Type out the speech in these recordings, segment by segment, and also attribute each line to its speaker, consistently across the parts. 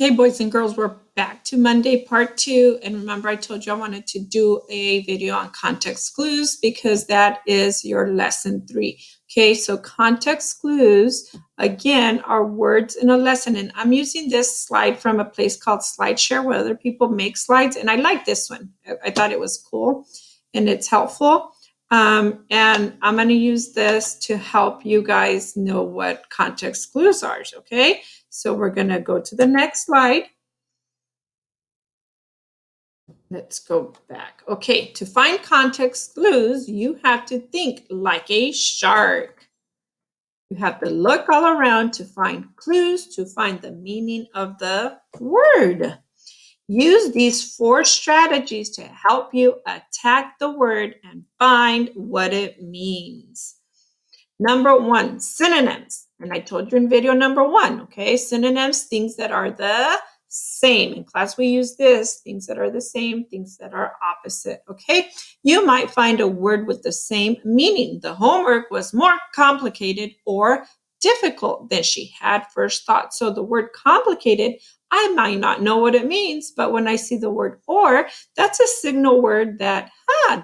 Speaker 1: Okay, boys and girls, we're back to Monday part 2. And remember, I told you I wanted to do a video on context clues because that is your lesson 3. Okay, so context clues, again, are words in a lesson. And I'm using this slide from a place called SlideShare where other people make slides. And I like this one. I thought it was cool and it's helpful. And I'm going to use this to help you guys know what context clues are, okay? So we're going to go to the next slide. Let's go back. Okay, to find context clues, you have to think like a shark. You have to look all around to find clues, to find the meaning of the word. Use these 4 strategies to help you attack the word and find what it means. Number 1, synonyms. And I told you in video number 1, okay? Synonyms, things that are the same. In class, we use this, things that are the same, things that are opposite, okay? You might find a word with the same meaning. The homework was more complicated or difficult than she had first thought. So the word complicated, I might not know what it means, but when I see the word or, that's a signal word that,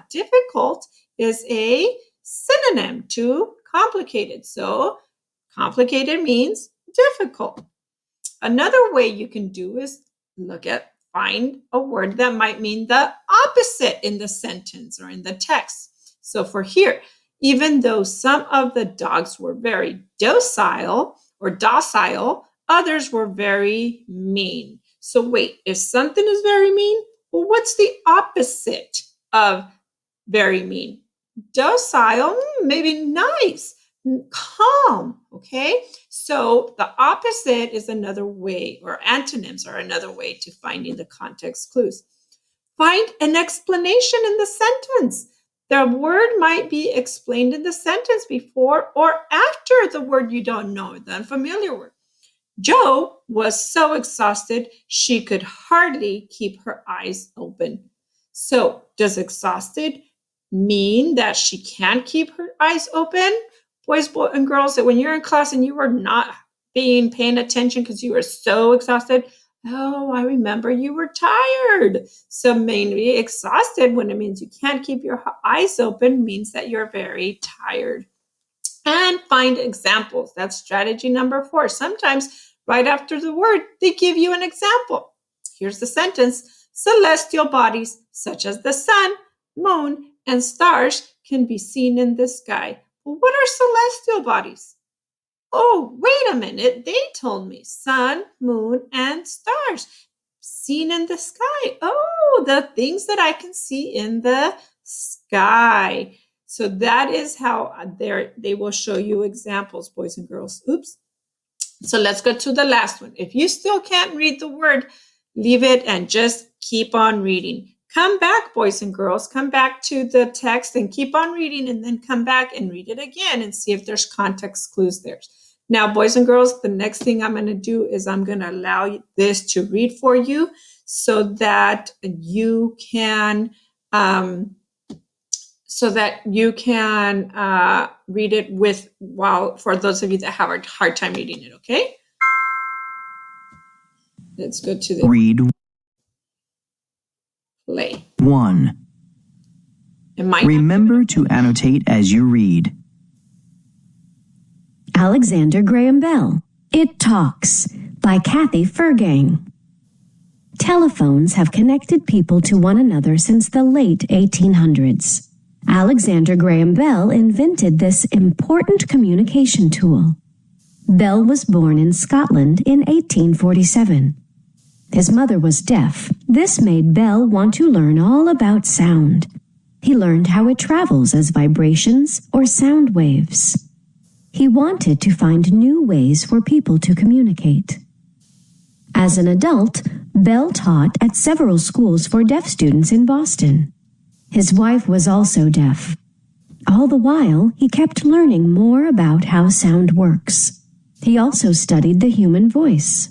Speaker 1: difficult is a synonym to complicated. So complicated means difficult. Another way you can do is find a word that might mean the opposite in the sentence or in the text. So for here, even though some of the dogs were very docile, others were very mean. So wait, if something is very mean, well, what's the opposite of very mean? Docile, maybe nice, calm, okay? So the opposite is another way, or antonyms are another way to finding the context clues. Find an explanation in the sentence. The word might be explained in the sentence before or after the word you don't know, the unfamiliar word. Jo was so exhausted, she could hardly keep her eyes open. So does exhausted mean that she can't keep her eyes open? Boys and girls, that when you're in class and you were not paying attention because you were so exhausted, oh, I remember you were tired. So maybe exhausted, when it means you can't keep your eyes open, means that you're very tired. And find examples. That's strategy number 4. Sometimes right after the word, they give you an example. Here's the sentence. Celestial bodies such as the sun, moon, and stars can be seen in the sky. Well, what are celestial bodies? Oh, wait a minute. They told me sun, moon, and stars seen in the sky. Oh, the things that I can see in the sky. So that is how they will show you examples, boys and girls. Oops. So let's go to the last one. If you still can't read the word, leave it and just keep on reading. Come back, boys and girls. Come back to the text and keep on reading, and then come back and read it again and see if there's context clues there. Now, boys and girls, the next thing I'm going to do is I'm going to allow this to read for you so that you can read it for those of you that have a hard time reading it, okay? Let's go to the
Speaker 2: read.
Speaker 1: Play.
Speaker 2: 1. Remember to annotate as you read.
Speaker 3: Alexander Graham Bell, It Talks, by Kathy Fergang. Telephones have connected people to one another since the late 1800s. Alexander Graham Bell invented this important communication tool. Bell was born in Scotland in 1847. His mother was deaf. This made Bell want to learn all about sound. He learned how it travels as vibrations or sound waves. He wanted to find new ways for people to communicate. As an adult, Bell taught at several schools for deaf students in Boston. His wife was also deaf. All the while, he kept learning more about how sound works. He also studied the human voice.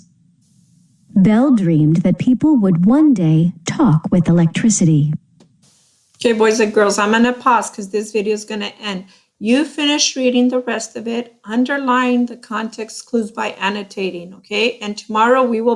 Speaker 3: Bell dreamed that people would one day talk with electricity.
Speaker 1: Okay, boys and girls, I'm going to pause because this video is going to end. You finish reading the rest of it, underline the context clues by annotating, okay? And tomorrow we will be